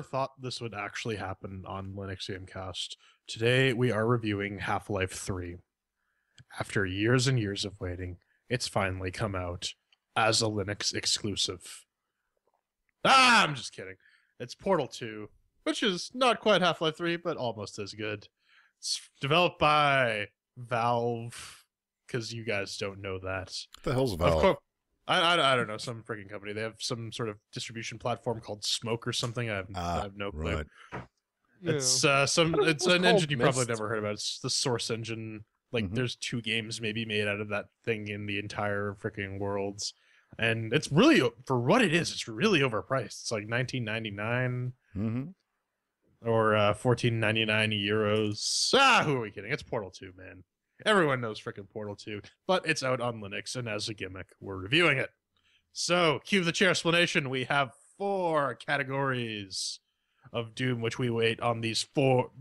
thought this would actually happen on Linux Gamecast. Today we are reviewing Half-Life 3. After years and years of waiting, it's finally come out as a Linux exclusive. I'm just kidding. It's Portal 2, which is not quite Half-Life 3, but almost as good. It's developed by Valve, because you guys don't know that. What the hell's Valve? I don't know, some freaking company. They have some sort of distribution platform called Smoke or something. I have no clue. Right. It's it's an engine you probably never heard about. It's the Source engine. Like there's 2 games maybe made out of that thing in the entire freaking worlds. And it's really, for what it is, it's really overpriced. It's like $19.99 or €14.99 euros. Who are we kidding? It's Portal 2, man. Everyone knows freaking Portal 2, but it's out on Linux, and as a gimmick, we're reviewing it. So, cue the chair explanation. We have 4 categories of Doom, which we weight on these four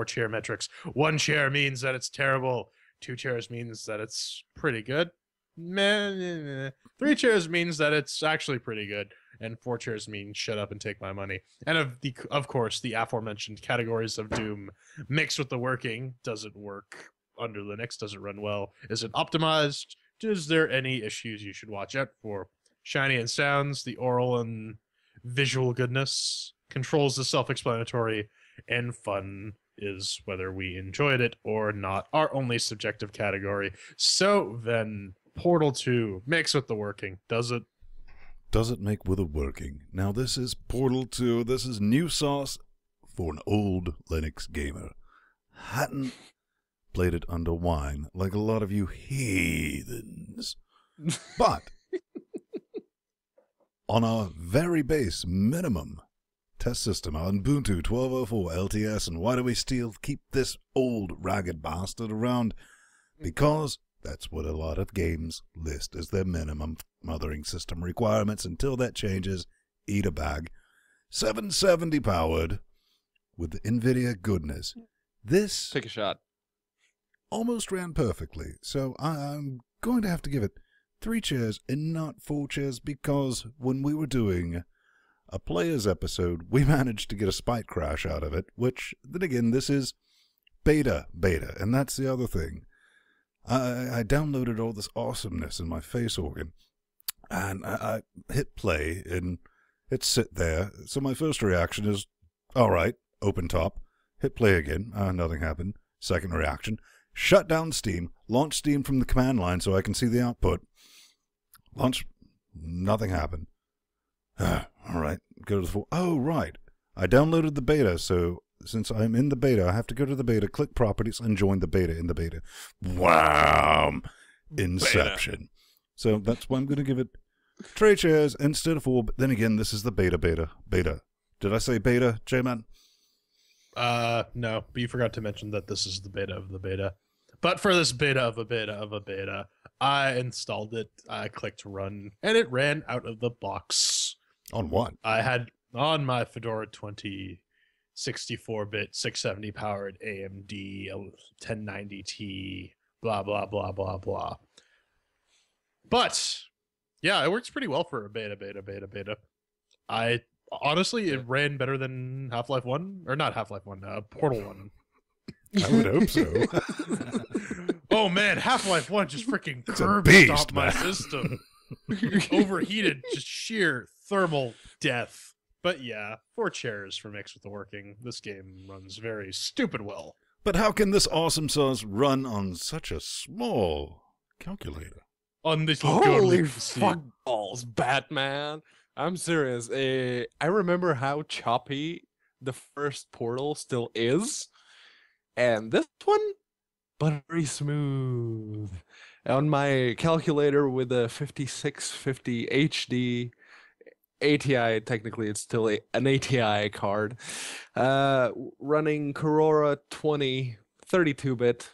chair metrics. 1 chair means that it's terrible. 2 chairs means that it's pretty good. 3 chairs means that it's actually pretty good, and 4 chairs means shut up and take my money. And of course, the aforementioned categories of Doom mixed with the working. Does it work under Linux? Does it run well? Is it optimized? Is there any issues you should watch out for? Shiny and sounds, the oral and visual goodness, controls is self-explanatory, and fun is whether we enjoyed it or not, our only subjective category. So then, Portal 2 mixed with the working. Does it? Does it make with the working? Now this is Portal 2. This is new sauce for an old Linux gamer. Hadn't played it under wine like a lot of you heathens. But on our very base minimum test system, our Ubuntu 12.04 LTS, and why do we still keep this old ragged bastard around? Because that's what a lot of games list as their minimum mothering system requirements. Until that changes, eat a bag. 770 powered with the NVIDIA goodness. This take a shot. Almost ran perfectly, so I'm going to have to give it 3 chairs and not 4 chairs, because when we were doing a players episode, we managed to get a spike crash out of it, which, then again, this is beta, and that's the other thing. I downloaded all this awesomeness in my face organ, and I hit play, and it sit there. So my first reaction is, all right, open top, hit play again, nothing happened. Second reaction, shut down Steam, launch Steam from the command line so I can see the output. Launch, nothing happened. All right, go to the full. Oh, right. I downloaded the beta, so since I'm in the beta, I have to go to the beta, click properties, and join the beta in the beta. Wow. Inception. Beta. So that's why I'm going to give it 3 chairs instead of 4, but then again, this is the beta. Did I say beta, J-Man? No, but you forgot to mention that this is the beta of the beta. But for this beta of a beta of a beta, I installed it, I clicked run, and it ran out of the box. On what? I had on my Fedora 20 64-bit 670 powered AMD 1090T, blah, blah, blah, blah, blah. But, yeah, it works pretty well for a beta. Honestly, it ran better than Half-Life 1, or not Half-Life 1, Portal 1. I would hope so. Oh man, Half-Life 1 just freaking curb-stomped my system. Overheated, just sheer thermal death. But yeah, 4 chairs for mixed with the working. This game runs very stupid well. But how can this awesome sauce run on such a small calculator? On this holy fuck balls, Batman! I'm serious. I remember how choppy the first Portal still is, and this one, buttery smooth. On my calculator with a 5650 HD ATI, technically it's still an ATI card, running Corora 20 32-bit.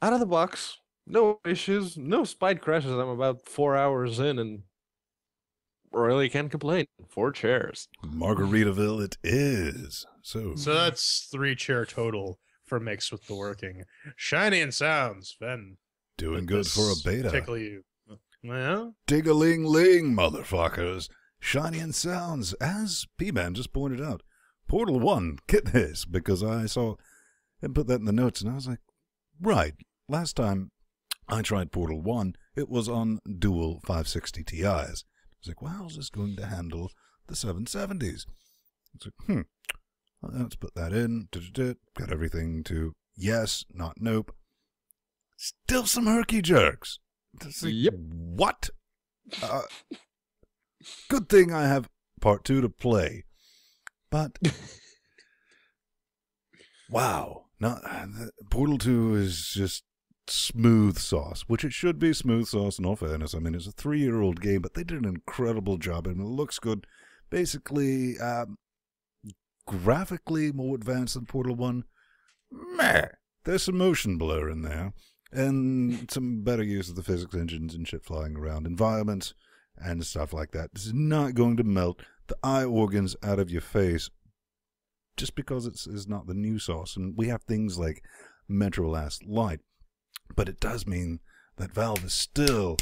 Out of the box, no issues, no spike crashes. I'm about 4 hours in and really can't complain. 4 chairs. Margaritaville it is. So that's 3 chair total for mix with the working. Shiny and sounds, Ven. Doing good for a beta. Tickle you. Well, Dig-a-ling-ling, motherfuckers. shiny and sounds, as P-Man just pointed out. Portal 1, get this, because I saw him put that in the notes, and I was like, right, last time I tried Portal 1, it was on dual 560 Ti's. I was like, well, how's this going to handle the 770s? It's like, let's put that in. Got everything to yes, not nope. Still some herky jerks. Like, Yep. What? Good thing I have part 2 to play. But wow, Portal 2 is just smooth sauce, which it should be smooth sauce in all fairness. I mean, it's a 3-year-old game, but they did an incredible job, and it looks good. Basically, graphically more advanced than Portal 1. Meh. There's some motion blur in there, and some better use of the physics engines and shit flying around, environments, and stuff like that. This is not going to melt the eye organs out of your face just because it's not the new sauce. And we have things like Metro Last Light, but it does mean that Valve is still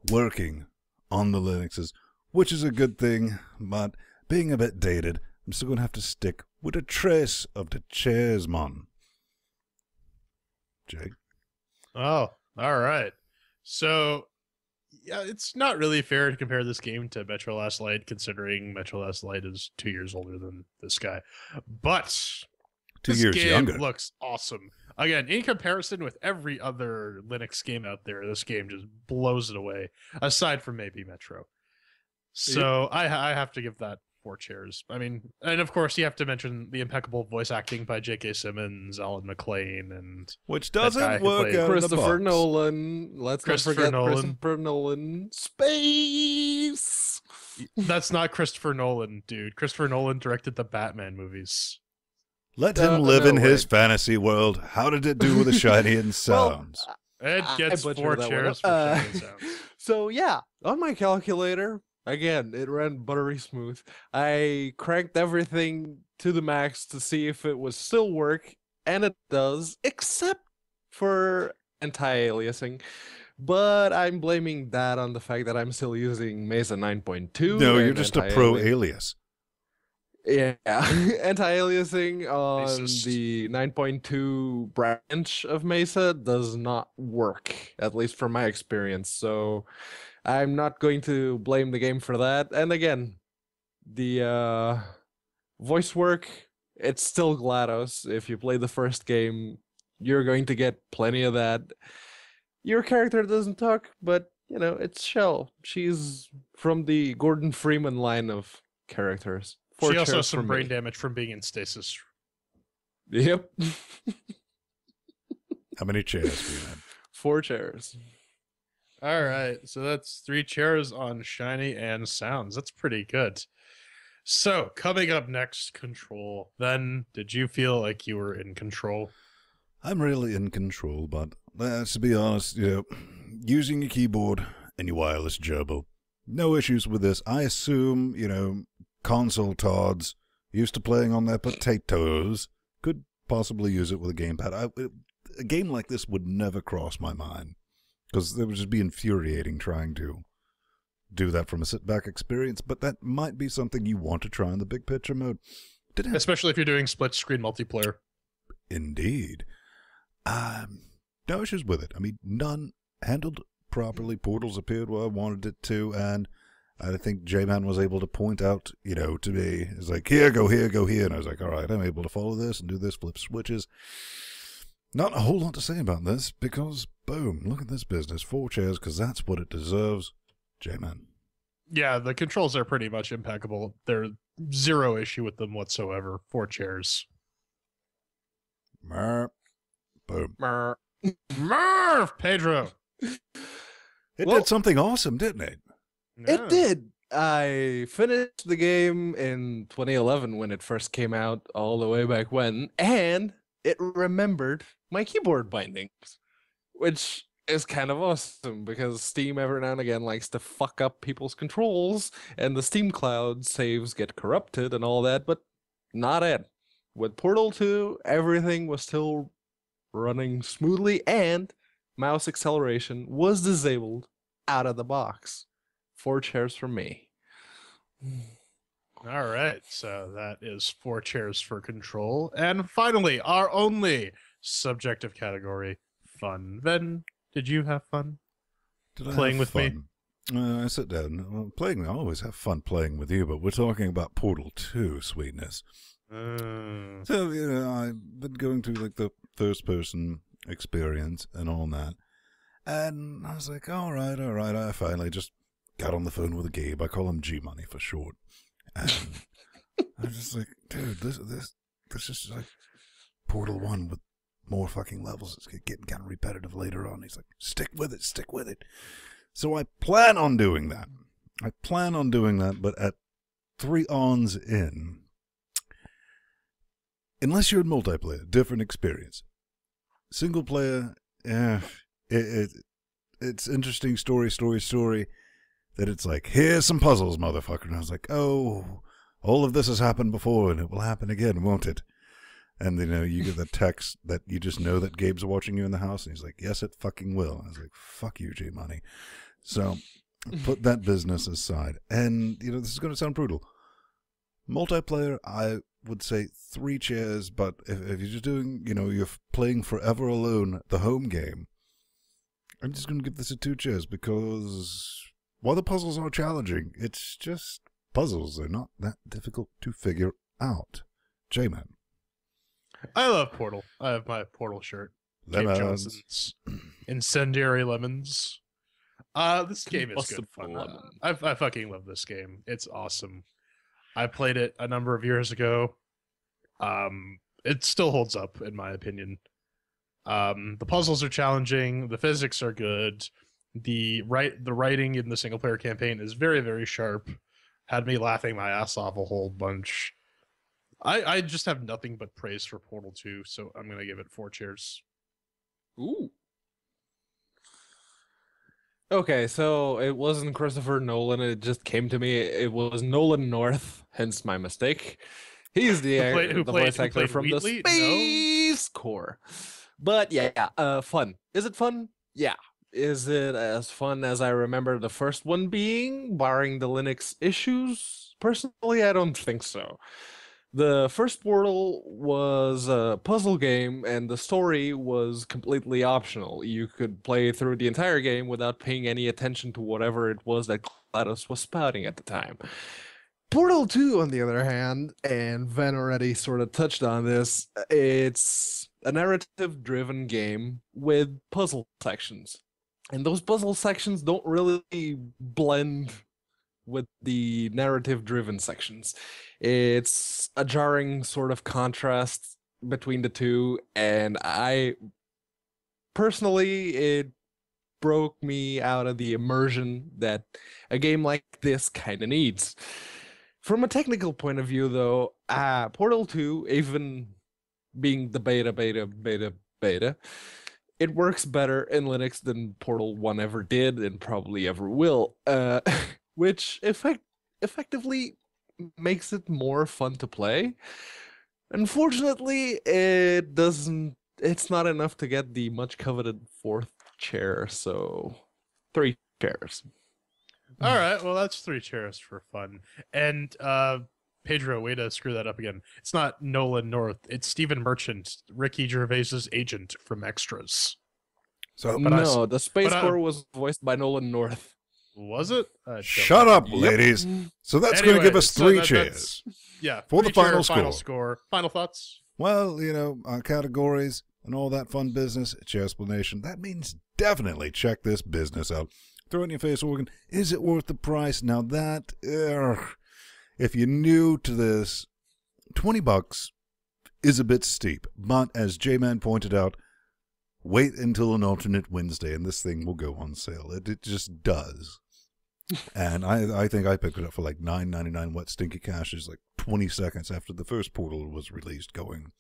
working on the Linuxes, which is a good thing, but being a bit dated, I'm still going to have to stick with a trace of the chairs, man. Jake? Oh, all right. So, yeah, it's not really fair to compare this game to Metro Last Light, considering Metro Last Light is 2 years older than this guy. But 2 this years game younger. looks awesome. Again, in comparison with every other Linux game out there, this game just blows it away, aside from maybe Metro. So I have to give that 4 chairs. I mean, and of course you have to mention the impeccable voice acting by J.K. Simmons, Alan McLean, and Which guy doesn't who work played out of the Christopher box. Nolan. Let's not Christopher forget Nolan. Christopher Nolan. Space. that's not Christopher Nolan, dude. Christopher Nolan directed the Batman movies. Let him live no in his way. fantasy world. How did it do with the shiny and sounds? It gets butchered 4 that one. chairs for shiny sounds. So yeah, on my calculator, again, it ran buttery smooth. I cranked everything to the max to see if it would still work, and it does, except for anti-aliasing. But I'm blaming that on the fact that I'm still using Mesa 9.2. No, you're and just a pro anti-aliasing- alias. Yeah, anti-aliasing on Racist. the 9.2 branch of Mesa does not work, at least from my experience. So I'm not going to blame the game for that. And again, the voice work, it's still GLaDOS. If you play the first game, you're going to get plenty of that. Your character doesn't talk, but you know, it's Shell. She's from the Gordon Freeman line of characters. She also chairs has some for brain me. damage from being in stasis. Yep. How many chairs do you have? 4 chairs. All right, so that's 3 chairs on shiny and sounds. That's pretty good. So coming up next, control. Then, did you feel like you were in control? I'm really in control, but to be honest, using your keyboard and your wireless gerbil, no issues with this. I assume, console tods used to playing on their potatoes could possibly use it with a gamepad. A game like this would never cross my mind, because it would just be infuriating trying to do that from a sit-back experience, but that might be something you want to try in the big picture mode. Especially if you're doing split-screen multiplayer. Indeed. No issues with it. I mean, none. Handled properly. Portals appeared where I wanted it to, and I think J-Man was able to point out, to me, it's like, here, go here, go here, and I was like, all right, I'm able to follow this and do this, flip switches. Not a whole lot to say about this, because, boom, look at this business. 4 chairs, because that's what it deserves. J-Man. Yeah, the controls are pretty much impeccable. There's 0 issue with them whatsoever. 4 chairs. Merp. Boom. Merv, Pedro. It Well- did something awesome, didn't it? Yeah. It did. I finished the game in 2011 when it first came out, all the way back when, and it remembered my keyboard bindings, which is kind of awesome because Steam every now and again likes to fuck up people's controls, and the Steam cloud saves get corrupted and all that, but not it. With Portal 2, everything was still running smoothly, and mouse acceleration was disabled out of the box. 4 chairs from me. All right, so that is 4 chairs for control. And finally, our only subjective category, fun. Ven, did you have fun playing with me? I sit down. Well, I always have fun playing with you, but we're talking about Portal 2, sweetness. So, I've been going through like the first-person experience and all that. And I was like, all right. I finally just got on the phone with Gabe. I call him G-Money for short. And I was just like, dude, this is like Portal 1 with more fucking levels. It's getting kind of repetitive later on. He's like, stick with it. So I plan on doing that. But at 3 ons in, unless you're in multiplayer, different experience. Single player, it's interesting story, that it's like, here's some puzzles, motherfucker. And I was like, oh, all of this has happened before, and it will happen again, won't it? And, you get the text that you just know that Gabe's watching you in the house, and he's like, yes, it fucking will. And I was like, fuck you, G-Money. So, put that business aside. And, this is going to sound brutal. Multiplayer, I would say 3 chairs, but if you're just doing, you're playing Forever Alone, the home game, I'm just going to give this a 2 chairs because while the puzzles are challenging, it's just puzzles. They're not that difficult to figure out. J-Man. I love Portal. I have my Portal shirt. Gabe Johnson's Incendiary Lemons. This game is good fun. I fucking love this game. It's awesome. I played it a number of years ago. It still holds up, in my opinion. The puzzles are challenging. The physics are good. The writing in the single player campaign is very, very sharp. Had me laughing my ass off a whole bunch. I just have nothing but praise for Portal 2, so I'm gonna give it 4 chairs. Ooh. Okay, so it wasn't Christopher Nolan. It just came to me. It was Nolan North, hence my mistake. He's the voice actor from the Space Corps. But yeah, fun. Is it fun? Yeah. Is it as fun as I remember the first one being, barring the Linux issues? Personally, I don't think so. The first Portal was a puzzle game, and the story was completely optional. You could play through the entire game without paying any attention to whatever it was that GLaDOS was spouting at the time. Portal 2, on the other hand, and Ven already sort of touched on this, it's a narrative-driven game with puzzle sections. And those puzzle sections don't really blend with the narrative-driven sections. It's a jarring sort of contrast between the two, and it broke me out of the immersion that a game like this kind of needs. From a technical point of view, though, Portal 2, even being the beta, it works better in Linux than Portal 1 ever did and probably ever will, which effectively makes it more fun to play. Unfortunately, it's not enough to get the much coveted 4th chair, so 3 chairs. All right, well, that's 3 chairs for fun. And Pedro, way to screw that up again. It's not Nolan North. It's Stephen Merchant, Ricky Gervais's agent from Extras. So, the Space Corps was voiced by Nolan North. Was it? Shut up, ladies. So that's going to give us 3 chairs. Yeah. For the final score. Final thoughts? Well, categories and all that fun business, chair explanation. That means definitely check this business out. Throw in your face organ. Is it worth the price? Now that, if you're new to this, $20 is a bit steep. But as J-Man pointed out, wait until an alternate Wednesday and this thing will go on sale. It just does. And I think I picked it up for like $9.99 wet stinky cash, is like 20 seconds after the first Portal was released, going,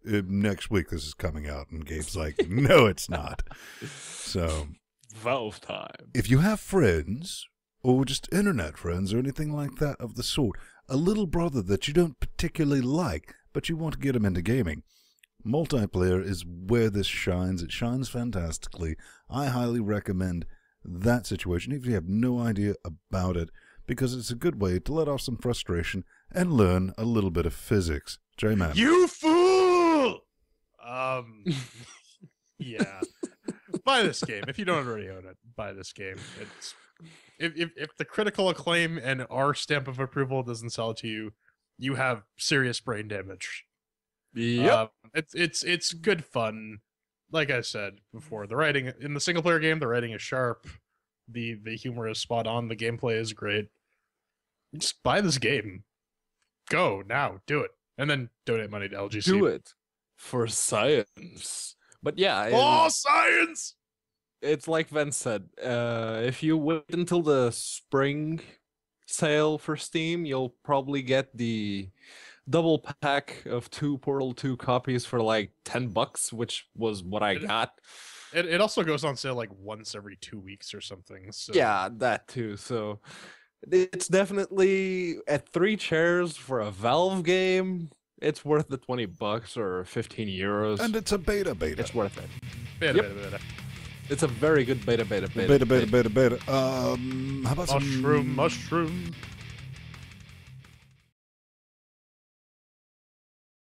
next week this is coming out. And Gabe's like, no, it's not. So Valve time. If you have friends, or just internet friends, or anything like that of the sort, a little brother that you don't particularly like, but you want to get him into gaming, multiplayer is where this shines. It shines fantastically. I highly recommend that situation, even if you have no idea about it, because it's a good way to let off some frustration and learn a little bit of physics. J-Man. You fool! Yeah. Buy this game. If you don't already own it, buy this game. It's if the critical acclaim and our stamp of approval doesn't sell it to you, you have serious brain damage. Yep. It's good fun. Like I said before, the writing in the single player game, the writing is sharp. The humor is spot on. The gameplay is great. Just buy this game. Go now, do it, and then donate money to L.G.C. Do it for science. But yeah, oh, science! It's like Vince said. If you wait until the spring sale for Steam, you'll probably get the double pack of 2 Portal 2 copies for like $10, which was what I got. It also goes on sale like once every 2 weeks or something. So. Yeah, that too. So it's definitely at 3 chairs for a Valve game. It's worth the $20 or 15 euros. And it's a beta. It's worth it. Beta. It's a very good beta. Beta. How about mushroom?